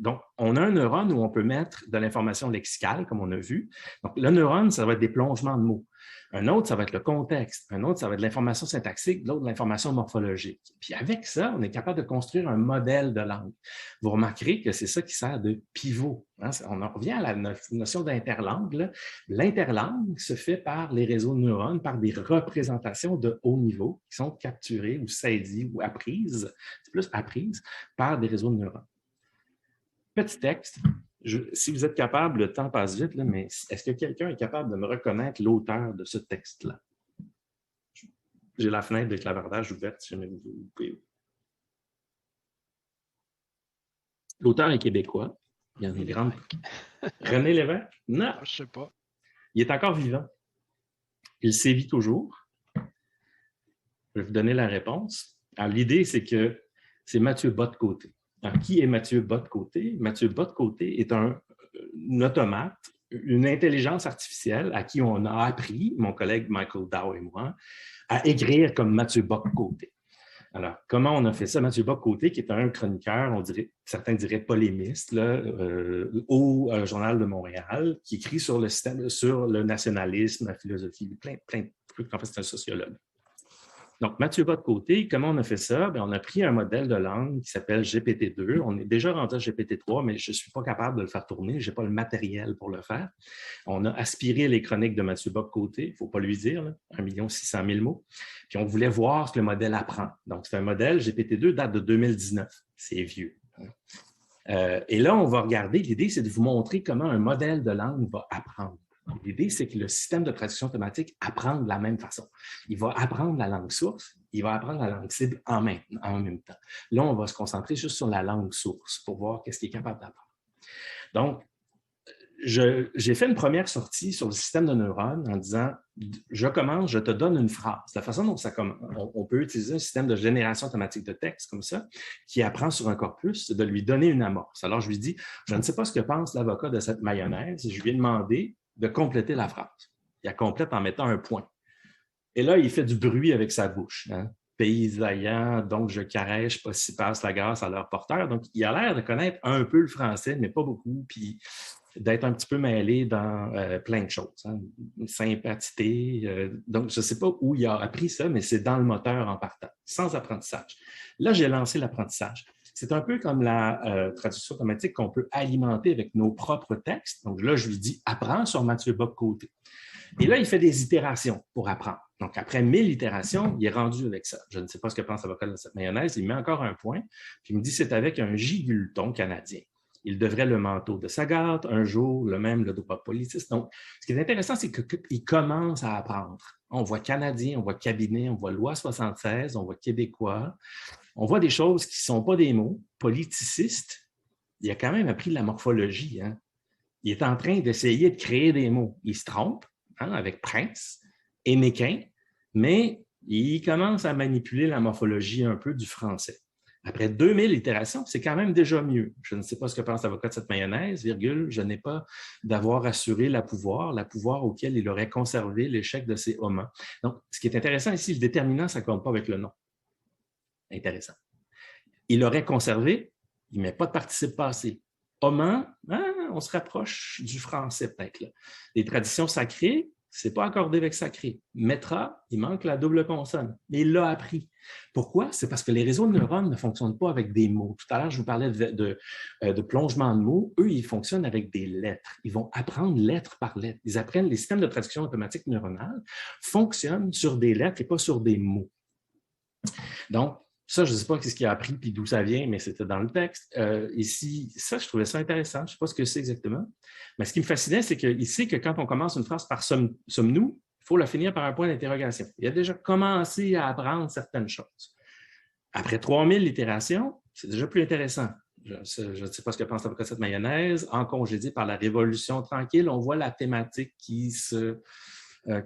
Donc, on a un neurone où on peut mettre de l'information lexicale, comme on a vu. Donc, le neurone, ça va être des plongements de mots. Un autre, ça va être le contexte. Un autre, ça va être l'information syntaxique. L'autre, l'information morphologique. Puis avec ça, on est capable de construire un modèle de langue. Vous remarquerez que c'est ça qui sert de pivot. Hein? On en revient à la notion d'interlangue. L'interlangue se fait par les réseaux de neurones, par des représentations de haut niveau qui sont capturées ou saisies ou apprises, c'est plus apprises, par des réseaux de neurones. Petit texte. Si vous êtes capable, le temps passe vite, là, mais est-ce que quelqu'un est capable de me reconnaître l'auteur de ce texte-là? J'ai la fenêtre de clavardage ouverte, si jamais vous pouvez. L'auteur est québécois. Il y a une grande... René Lévesque? Non. Je ne sais pas. Il est encore vivant. Il sévit toujours. Je vais vous donner la réponse. L'idée, c'est que c'est Mathieu Botte-Côté. Alors, qui est Mathieu Botte-Côté? Mathieu Botte-Côté est un automate, une intelligence artificielle à qui on a appris, mon collègue Michael Dow et moi, à écrire comme Mathieu Botte-Côté. Alors, comment on a fait ça? Mathieu Botte-Côté, qui est un chroniqueur, certains diraient polémiste, là, au Journal de Montréal, qui écrit sur le système, sur le nationalisme, la philosophie, plein de trucs. En fait, c'est un sociologue. Donc, Mathieu Botte-Côté, comment on a fait ça? Bien, on a pris un modèle de langue qui s'appelle GPT-2. On est déjà rendu à GPT-3, mais je ne suis pas capable de le faire tourner. Je n'ai pas le matériel pour le faire. On a aspiré les chroniques de Mathieu Botte-Côté. Il ne faut pas lui dire, là, 1 600 000 mots. Puis, on voulait voir ce que le modèle apprend. Donc, c'est un modèle, GPT-2 date de 2019. C'est vieux. Et là, on va regarder. L'idée, c'est de vous montrer comment un modèle de langue va apprendre. L'idée, c'est que le système de traduction automatique apprend de la même façon. Il va apprendre la langue source, il va apprendre la langue cible en même temps. Là, on va se concentrer juste sur la langue source pour voir qu'est-ce qu'il est capable d'apprendre. Donc, j'ai fait une première sortie sur le système de neurones en disant, je commence, je te donne une phrase. La façon dont on peut utiliser un système de génération automatique de texte comme ça, qui apprend sur un corpus, c'est de lui donner une amorce. Alors, je lui dis, je ne sais pas ce que pense l'avocat de cette mayonnaise, et je lui ai demandé de compléter la phrase. Il la complète en mettant un point. Et là, il fait du bruit avec sa bouche. Hein? Paysaillant, donc je caresse, pas si passe la grâce à leur porteur. Donc, il a l'air de connaître un peu le français, mais pas beaucoup, puis d'être un petit peu mêlé dans plein de choses. Hein? Sympathité. Donc, je ne sais pas où il a appris ça, mais c'est dans le moteur en partant, sans apprentissage. Là, j'ai lancé l'apprentissage. C'est un peu comme la traduction automatique qu'on peut alimenter avec nos propres textes. Donc là, je lui dis « Apprends sur Mathieu Bock-Côté ». Et là, il fait des itérations pour apprendre. Donc, après 1000 itérations, il est rendu avec ça. Je ne sais pas ce que pense l'avocat de cette mayonnaise. Il met encore un point, puis il me dit c'est avec un gigulton canadien. Il devrait le manteau de Sagat, un jour, le même le droit politiste. Donc, ce qui est intéressant, c'est qu'il commence à apprendre. On voit canadien, on voit cabinet, on voit loi 76, on voit québécois. On voit des choses qui ne sont pas des mots. Politiciste, il a quand même appris la morphologie. Hein? Il est en train d'essayer de créer des mots. Il se trompe. Avec Prince et Méquin, mais il commence à manipuler la morphologie un peu du français. Après 2000 itérations, c'est quand même déjà mieux. Je ne sais pas ce que pense l'avocat de cette mayonnaise, virgule, je n'ai pas d'avoir assuré la pouvoir auquel il aurait conservé l'échec de ses hommes. Donc, ce qui est intéressant ici, le déterminant, ça ne compte pas avec le nom. Intéressant. Il aurait conservé, il ne met pas de participe passé. Homme, on se rapproche du français peut-être. Les traditions sacrées, ce n'est pas accordé avec sacré. Mettra, il manque la double consonne, mais il l'a appris. Pourquoi? C'est parce que les réseaux de neurones ne fonctionnent pas avec des mots. Tout à l'heure, je vous parlais de plongement de mots. Eux, ils fonctionnent avec des lettres. Ils vont apprendre lettre par lettre. Ils apprennent, les systèmes de traduction automatique neuronale fonctionnent sur des lettres et pas sur des mots. Donc, ça, je ne sais pas ce qu'il a appris et d'où ça vient, mais c'était dans le texte. Ici, ça, je trouvais ça intéressant. Je ne sais pas ce que c'est exactement. Mais ce qui me fascinait, c'est qu'il sait que quand on commence une phrase par sommes-nous, il faut la finir par un point d'interrogation. Il a déjà commencé à apprendre certaines choses. Après 3000 itérations, c'est déjà plus intéressant. Je ne sais pas ce que pense l'avocat de cette mayonnaise. En congédié par la Révolution tranquille, on voit la thématique qui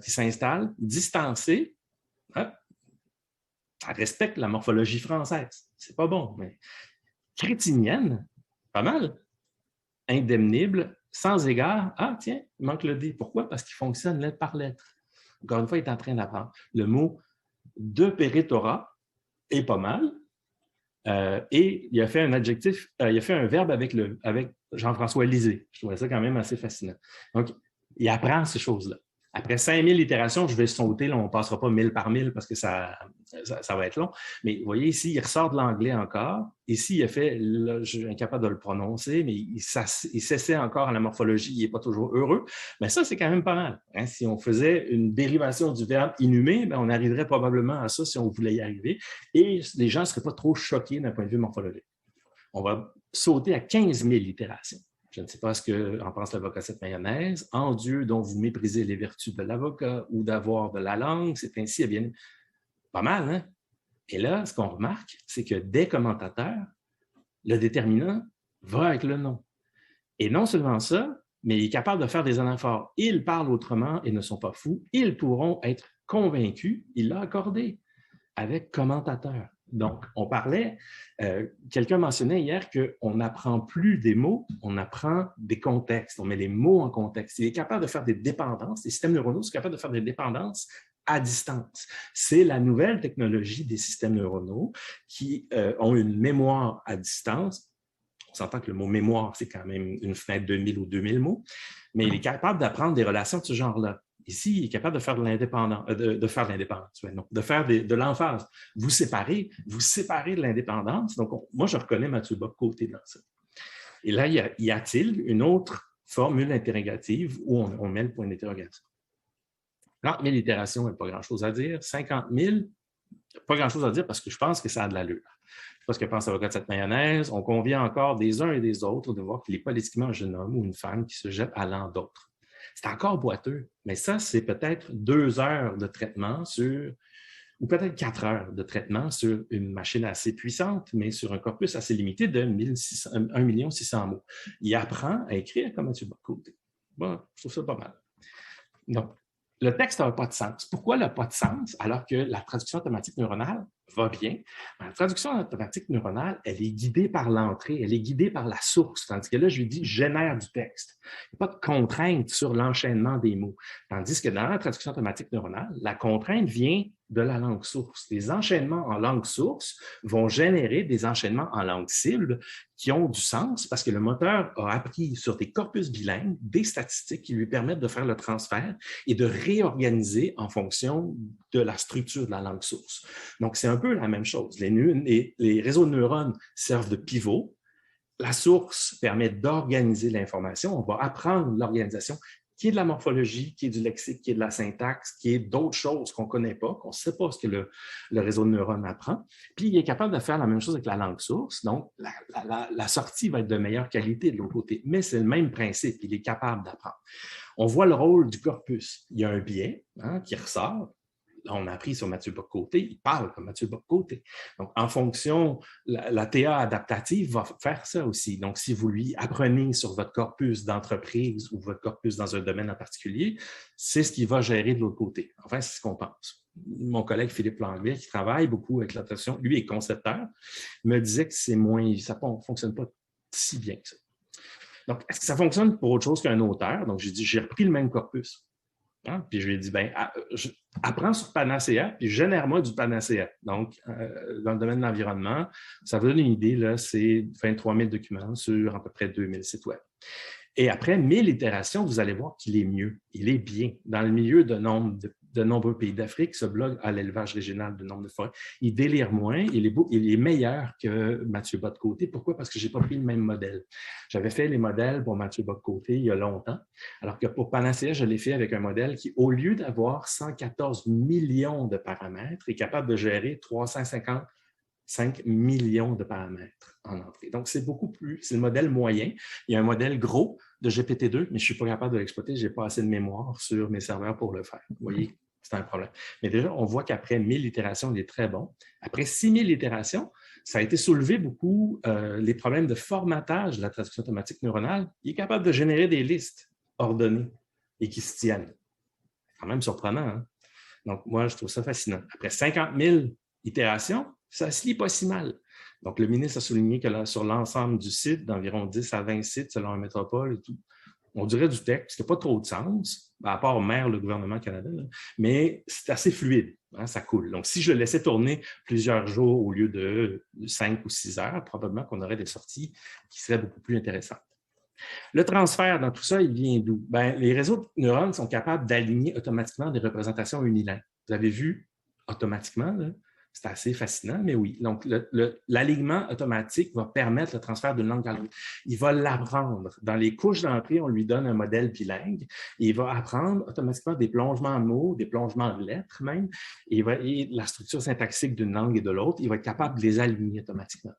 s'installe. Distancé, ça respecte la morphologie française. C'est pas bon, mais crétinienne, pas mal. Indemnible, sans égard. Ah, tiens, il manque le D. Pourquoi? Parce qu'il fonctionne lettre par lettre. Encore une fois, il est en train d'apprendre. Le mot de péritora est pas mal. Et il a fait un adjectif, il a fait un verbe avec Jean-François Lisée. Je trouvais ça quand même assez fascinant. Donc, il apprend ces choses-là. Après 5000 itérations, je vais sauter, là, on ne passera pas 1000 par 1000 parce que ça va être long. Mais vous voyez ici, il ressort de l'anglais encore. Ici, il a fait, là, je suis incapable de le prononcer, mais il s'essaie encore à la morphologie, il n'est pas toujours heureux. Mais ça, c'est quand même pas mal. Hein? Si on faisait une dérivation du verbe inhumer, ben, on arriverait probablement à ça si on voulait y arriver. Et les gens ne seraient pas trop choqués d'un point de vue morphologique. On va sauter à 15 000 itérations. Je ne sais pas ce qu'en pense l'avocat de cette mayonnaise. En Dieu dont vous méprisez les vertus de l'avocat ou d'avoir de la langue, c'est ainsi, eh bien, pas mal, hein? Et là, ce qu'on remarque, c'est que des commentateurs, le déterminant va avec le nom. Et non seulement ça, mais il est capable de faire des anaphores. Ils parlent autrement et ne sont pas fous. Ils pourront être convaincus. Il l'a accordé avec commentateur. Donc, on parlait, quelqu'un mentionnait hier qu'on n'apprend plus des mots, on apprend des contextes, on met les mots en contexte. Il est capable de faire des dépendances, les systèmes neuronaux sont capables de faire des dépendances à distance. C'est la nouvelle technologie des systèmes neuronaux qui ont une mémoire à distance. On s'entend que le mot mémoire, c'est quand même une fenêtre de 1000 ou 2000 mots, mais il est capable d'apprendre des relations de ce genre-là. Ici, il est capable de faire de l'indépendance, de faire de l'emphase. Vous séparez de l'indépendance. Donc, moi, je reconnais Mathieu Bock-Côté dans ça. Et là, y a-t-il une autre formule interrogative où on met le point d'interrogation? 30 000 itérations, il n'y a pas grand-chose à dire. 50 000, pas grand-chose à dire parce que je pense que ça a de l'allure. Je ne sais pas ce que pense l'avocat de cette mayonnaise. On convient encore des uns et des autres de voir qu'il est politiquement un jeune homme ou une femme qui se jette à l'un d'autre. C'est encore boiteux, mais ça, c'est peut-être 2 heures de traitement ou peut-être 4 heures de traitement sur une machine assez puissante, mais sur un corpus assez limité de 1 600 mots. Il apprend à écrire comme Mathieu Bock-Côté. Bon, je trouve ça pas mal. Donc, le texte n'a pas de sens. Pourquoi il n'a pas de sens alors que la traduction automatique neuronale va bien? La traduction automatique neuronale, elle est guidée par l'entrée, elle est guidée par la source, tandis que là, je lui dis « génère du texte ». Il n'y a pas de contrainte sur l'enchaînement des mots. Tandis que dans la traduction automatique neuronale, la contrainte vient de la langue source. Les enchaînements en langue source vont générer des enchaînements en langue cible qui ont du sens parce que le moteur a appris sur des corpus bilingues des statistiques qui lui permettent de faire le transfert et de réorganiser en fonction de la structure de la langue source. Donc, c'est un peu la même chose. Les réseaux de neurones servent de pivot. La source permet d'organiser l'information. On va apprendre l'organisation qui est de la morphologie, qui est du lexique, qui est de la syntaxe, qui est d'autres choses qu'on ne connaît pas, qu'on ne sait pas ce que le réseau de neurones apprend. Puis, il est capable de faire la même chose avec la langue source. Donc, la sortie va être de meilleure qualité de l'autre côté. Mais c'est le même principe. Il est capable d'apprendre. On voit le rôle du corpus. Il y a un biais qui ressort. Là, on a appris sur Mathieu Bock-Côté, il parle comme Mathieu Bock-Côté. Donc, en fonction, la TA adaptative va faire ça aussi. Donc, si vous lui apprenez sur votre corpus d'entreprise ou votre corpus dans un domaine en particulier, c'est ce qu'il va gérer de l'autre côté. Enfin, c'est ce qu'on pense. Mon collègue Philippe Langlais, qui travaille beaucoup avec la traduction, lui est concepteur, me disait que ça ne fonctionne pas si bien que ça. Donc, est-ce que ça fonctionne pour autre chose qu'un auteur? Donc, j'ai dit, j'ai repris le même corpus. Puis je lui ai dit, apprends sur Panacea, puis génère-moi du Panacea. Donc, dans le domaine de l'environnement, ça vous donne une idée, là, c'est 23 000 documents sur à peu près 2000 sites web. Et après 1000 itérations, vous allez voir qu'il est mieux, il est bien. Dans le milieu de nombreux pays d'Afrique, ce blog a l'élevage régional de nombre de forêts. Il délire moins, il est meilleur que Mathieu Bock-Côté. Pourquoi? Parce que je n'ai pas pris le même modèle. J'avais fait les modèles pour Mathieu Bock-Côté il y a longtemps, alors que pour Panacea, je l'ai fait avec un modèle qui, au lieu d'avoir 114 millions de paramètres, est capable de gérer 355 millions de paramètres en entrée. Donc, c'est beaucoup plus, c'est le modèle moyen. Il y a un modèle gros de GPT-2, mais je ne suis pas capable de l'exploiter. Je n'ai pas assez de mémoire sur mes serveurs pour le faire. Vous voyez, c'est un problème. Mais déjà, on voit qu'après 1000 itérations, il est très bon. Après 6000 itérations, ça a été soulevé beaucoup les problèmes de formatage de la traduction automatique neuronale. Il est capable de générer des listes ordonnées et qui se tiennent. C'est quand même surprenant, hein? Donc, moi, je trouve ça fascinant. Après 50 000 itérations, ça ne se lit pas si mal. Donc, le ministre a souligné que sur l'ensemble du site, d'environ 10 à 20 sites selon la métropole et tout, on dirait du texte qui n'a pas trop de sens, à part maire, le gouvernement Canada, là, mais c'est assez fluide, hein, ça coule. Donc, si je le laissais tourner plusieurs jours au lieu de 5 ou 6 heures, probablement qu'on aurait des sorties qui seraient beaucoup plus intéressantes. Le transfert dans tout ça, il vient d'où? Les réseaux de neurones sont capables d'aligner automatiquement des représentations unilingues. Vous avez vu automatiquement, là? C'est assez fascinant, mais oui. Donc, l'alignement automatique va permettre le transfert d'une langue à l'autre. Il va l'apprendre. Dans les couches d'entrée, on lui donne un modèle bilingue. Et il va apprendre automatiquement des plongements de mots, des plongements de lettres même, et la structure syntaxique d'une langue et de l'autre. Il va être capable de les aligner automatiquement.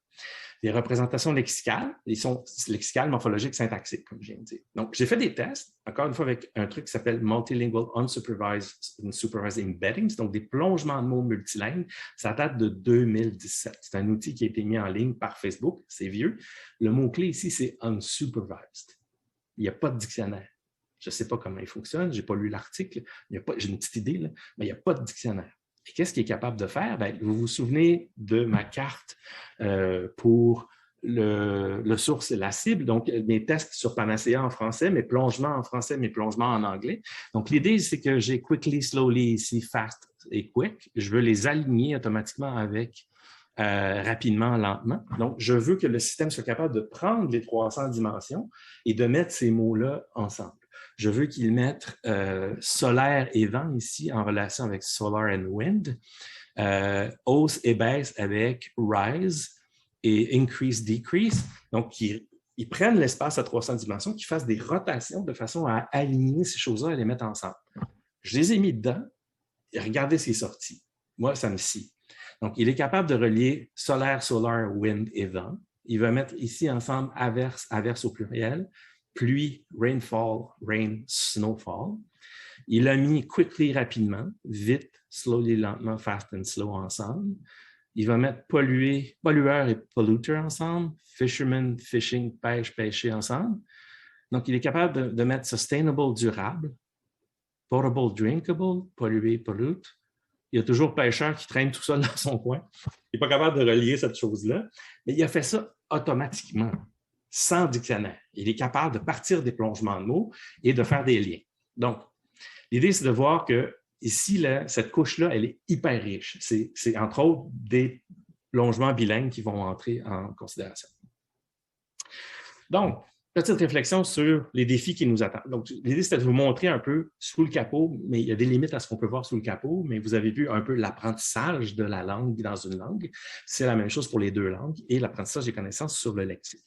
Les représentations lexicales, ils sont lexicales, morphologiques, syntaxiques, comme je viens de dire. Donc, j'ai fait des tests, encore une fois, avec un truc qui s'appelle Multilingual Unsupervised and Supervised Embeddings, donc des plongements de mots multilingues. Ça date de 2017. C'est un outil qui a été mis en ligne par Facebook. C'est vieux. Le mot-clé ici, c'est unsupervised. Il n'y a pas de dictionnaire. Je ne sais pas comment il fonctionne. Je n'ai pas lu l'article. J'ai une petite idée, là, mais il n'y a pas de dictionnaire. Et qu'est-ce qu'il est capable de faire? Vous vous souvenez de ma carte pour le source et la cible, donc mes tests sur Panacea en français, mes plongements en français, mes plongements en anglais. Donc, l'idée, c'est que j'ai quickly, slowly ici, fast et quick. Je veux les aligner automatiquement avec rapidement, lentement. Donc, je veux que le système soit capable de prendre les 300 dimensions et de mettre ces mots-là ensemble. Je veux qu'ils mettent solaire et vent ici en relation avec solar and wind, hausse et baisse avec rise et increase, decrease. Donc, ils prennent l'espace à 300 dimensions, qu'ils fassent des rotations de façon à aligner ces choses-là et les mettre ensemble. Je les ai mis dedans et regardez ce qui est sorti. Moi, ça me scie. Donc, il est capable de relier solaire, solar, wind et vent. Il va mettre ici ensemble averse, averse au pluriel, pluie, rainfall, rain, snowfall. Il a mis quickly, rapidement, vite, slowly, lentement, fast and slow ensemble. Il va mettre pollueur et polluter ensemble, fisherman, fishing, pêche, pêcher ensemble. Donc, il est capable de mettre sustainable, durable, potable, drinkable, pollué, pollute. Il y a toujours pêcheur qui traîne tout seul dans son coin. Il n'est pas capable de relier cette chose-là, mais il a fait ça automatiquement, sans dictionnaire. Il est capable de partir des plongements de mots et de faire des liens. Donc, l'idée, c'est de voir que ici, là, cette couche-là, elle est hyper riche. C'est entre autres des plongements bilingues qui vont entrer en considération. Donc, petite réflexion sur les défis qui nous attendent. Donc, l'idée, c'était de vous montrer un peu sous le capot, mais il y a des limites à ce qu'on peut voir sous le capot, mais vous avez vu un peu l'apprentissage de la langue dans une langue. C'est la même chose pour les deux langues et l'apprentissage des connaissances sur le lexique.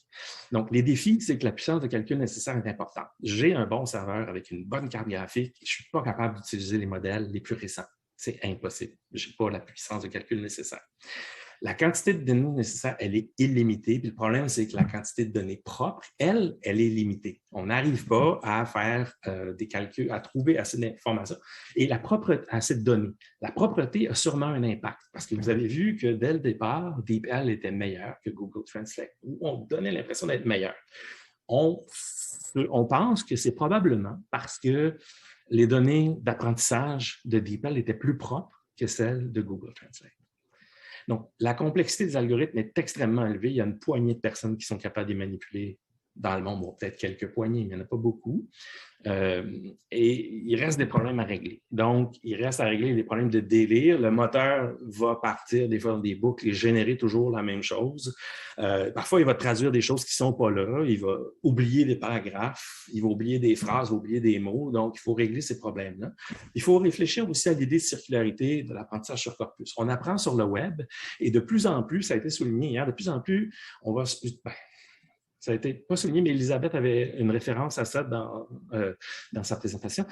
Donc, les défis, c'est que la puissance de calcul nécessaire est importante. J'ai un bon serveur avec une bonne carte graphique, je ne suis pas capable d'utiliser les modèles les plus récents. C'est impossible. Je n'ai pas la puissance de calcul nécessaire. La quantité de données nécessaire, elle est illimitée. Puis le problème, c'est que la quantité de données propres, elle est limitée. On n'arrive pas à faire des calculs, à trouver assez d'informations. Et assez de données. La propreté a sûrement un impact parce que vous avez vu que dès le départ, DeepL était meilleur que Google Translate. On donnait l'impression d'être meilleur. On pense que c'est probablement parce que les données d'apprentissage de DeepL étaient plus propres que celles de Google Translate. Donc, la complexité des algorithmes est extrêmement élevée. Il y a une poignée de personnes qui sont capables de les manipuler dans le monde. Bon, peut-être quelques poignées, mais il n'y en a pas beaucoup. Et il reste des problèmes à régler. Donc, il reste à régler les problèmes de délire. Le moteur va partir des fois dans des boucles et générer toujours la même chose. Parfois, il va traduire des choses qui ne sont pas là. Il va oublier des paragraphes, il va oublier des phrases, il va oublier des mots. Donc, il faut régler ces problèmes-là. Il faut réfléchir aussi à l'idée de circularité de l'apprentissage sur corpus. On apprend sur le web et de plus en plus, ça a été souligné hier, de plus en plus, on va ça a été pas souligné, mais Elisabeth avait une référence à ça dans sa présentation.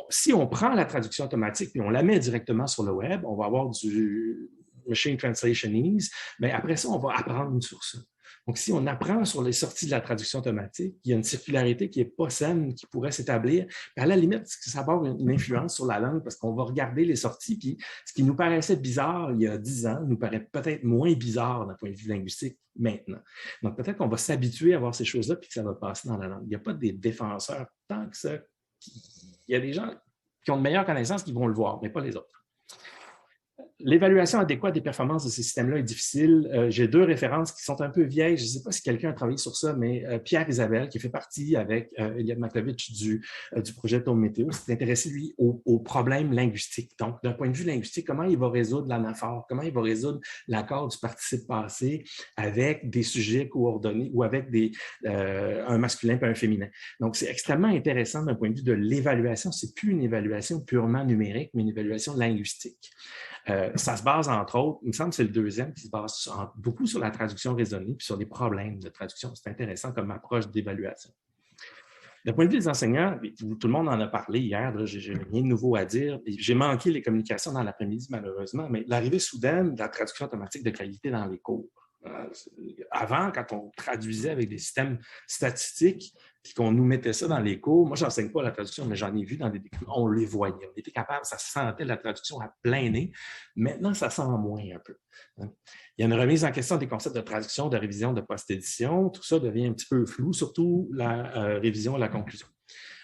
Si on prend la traduction automatique et on la met directement sur le web, on va avoir du Machine Translation Ease, mais après ça, on va apprendre sur ça. Donc, si on apprend sur les sorties de la traduction automatique, il y a une circularité qui n'est pas saine, qui pourrait s'établir. À la limite, ça va avoir une influence sur la langue parce qu'on va regarder les sorties, puis ce qui nous paraissait bizarre il y a 10 ans nous paraît peut-être moins bizarre d'un point de vue linguistique maintenant. Donc, peut-être qu'on va s'habituer à voir ces choses-là, puis que ça va passer dans la langue. Il n'y a pas des défenseurs tant que ça. Il y a des gens qui ont de meilleures connaissances qui vont le voir, mais pas les autres. L'évaluation adéquate des performances de ces systèmes-là est difficile. J'ai deux références qui sont un peu vieilles. Je ne sais pas si quelqu'un a travaillé sur ça, mais Pierre Isabelle, qui fait partie avec Eliade Makovitch du projet Tome Météo, s'est intéressé, lui, aux problèmes linguistiques. Donc, d'un point de vue linguistique, comment il va résoudre l'anaphore, comment il va résoudre l'accord du participe passé avec des sujets coordonnés ou avec un masculin et un féminin. Donc, c'est extrêmement intéressant d'un point de vue de l'évaluation. Ce n'est plus une évaluation purement numérique, mais une évaluation linguistique. Ça se base, entre autres, il me semble que c'est le deuxième qui se base beaucoup sur la traduction raisonnée puis sur des problèmes de traduction. C'est intéressant comme approche d'évaluation. D'un point de vue des enseignants, tout le monde en a parlé hier, j'ai rien de nouveau à dire. J'ai manqué les communications dans l'après-midi, malheureusement, mais l'arrivée soudaine de la traduction automatique de qualité dans les cours. Avant, quand on traduisait avec des systèmes statistiques, puis qu'on nous mettait ça dans les cours, moi, je n'enseigne pas la traduction, mais j'en ai vu dans des documents, on les voyait. On était capable, ça sentait la traduction à plein nez. Maintenant, ça sent moins un peu. Il y a une remise en question des concepts de traduction, de révision, de post-édition. Tout ça devient un petit peu flou, surtout la révision et la conclusion.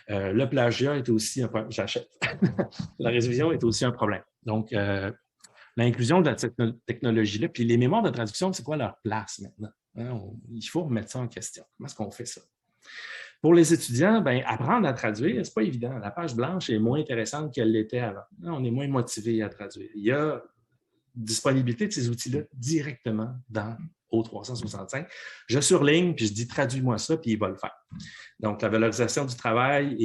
Le plagiat est aussi un problème. J'achète. La révision est aussi un problème. Donc, l'inclusion de la technologie-là, puis les mémoires de traduction, c'est quoi leur place maintenant? Il faut remettre ça en question. Comment est-ce qu'on fait ça? Pour les étudiants, apprendre à traduire, ce n'est pas évident. La page blanche est moins intéressante qu'elle l'était avant. On est moins motivé à traduire. Il y a disponibilité de ces outils-là directement dans O365. Je surligne, puis je dis « traduis-moi ça », puis il va le faire. Donc, la valorisation du travail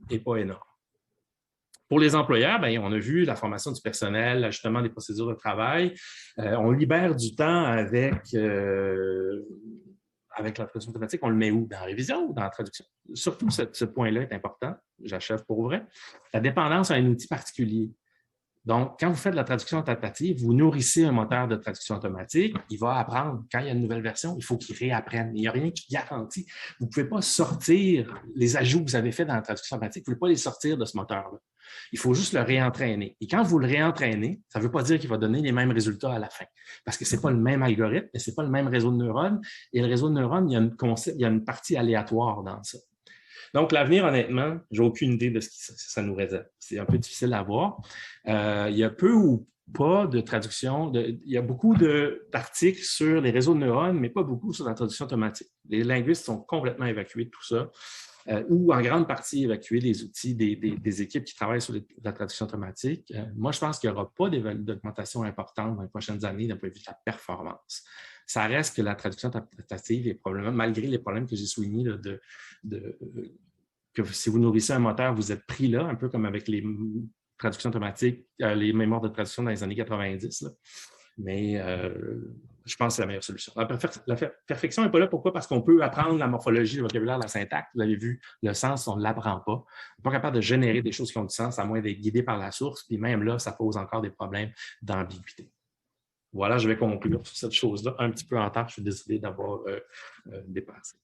n'est pas énorme. Pour les employeurs, on a vu la formation du personnel, l'ajustement des procédures de travail. On libère du temps avec la traduction automatique. On le met où? Dans la révision ou dans la traduction? Surtout, ce point-là est important. J'achève pour vrai. La dépendance à un outil particulier. Donc, quand vous faites de la traduction automatique, vous nourrissez un moteur de traduction automatique. Il va apprendre. Quand il y a une nouvelle version, il faut qu'il réapprenne. Il n'y a rien qui garantit. Vous ne pouvez pas sortir les ajouts que vous avez faits dans la traduction automatique. Vous ne pouvez pas les sortir de ce moteur-là. Il faut juste le réentraîner. Et quand vous le réentraînez, ça ne veut pas dire qu'il va donner les mêmes résultats à la fin. Parce que ce n'est pas le même algorithme et ce n'est pas le même réseau de neurones. Et le réseau de neurones, il y a une partie aléatoire dans ça. Donc, l'avenir, honnêtement, je n'ai aucune idée de ce que ça nous réserve. C'est un peu difficile à voir. Il y a peu ou pas de traduction. Il y a beaucoup d'articles sur les réseaux de neurones, mais pas beaucoup sur la traduction automatique. Les linguistes sont complètement évacués de tout ça, ou en grande partie évacués des outils des équipes qui travaillent sur la traduction automatique. Moi, je pense qu'il n'y aura pas d'augmentation importante dans les prochaines années d'un point de vue de la performance. Ça reste que la traduction adaptative est probablement, malgré les problèmes que j'ai soulignés que si vous nourrissez un moteur, vous êtes pris là, un peu comme avec les traductions automatiques, les mémoires de traduction dans les années 90. Là. Mais je pense que c'est la meilleure solution. La perfection n'est pas là. Pourquoi? Parce qu'on peut apprendre la morphologie, le vocabulaire, la syntaxe. Vous avez vu, le sens, on ne l'apprend pas. On n'est pas capable de générer des choses qui ont du sens, à moins d'être guidé par la source. Puis même là, ça pose encore des problèmes d'ambiguïté. Voilà, je vais conclure sur cette chose-là un petit peu en retard. Je suis désolé d'avoir dépassé.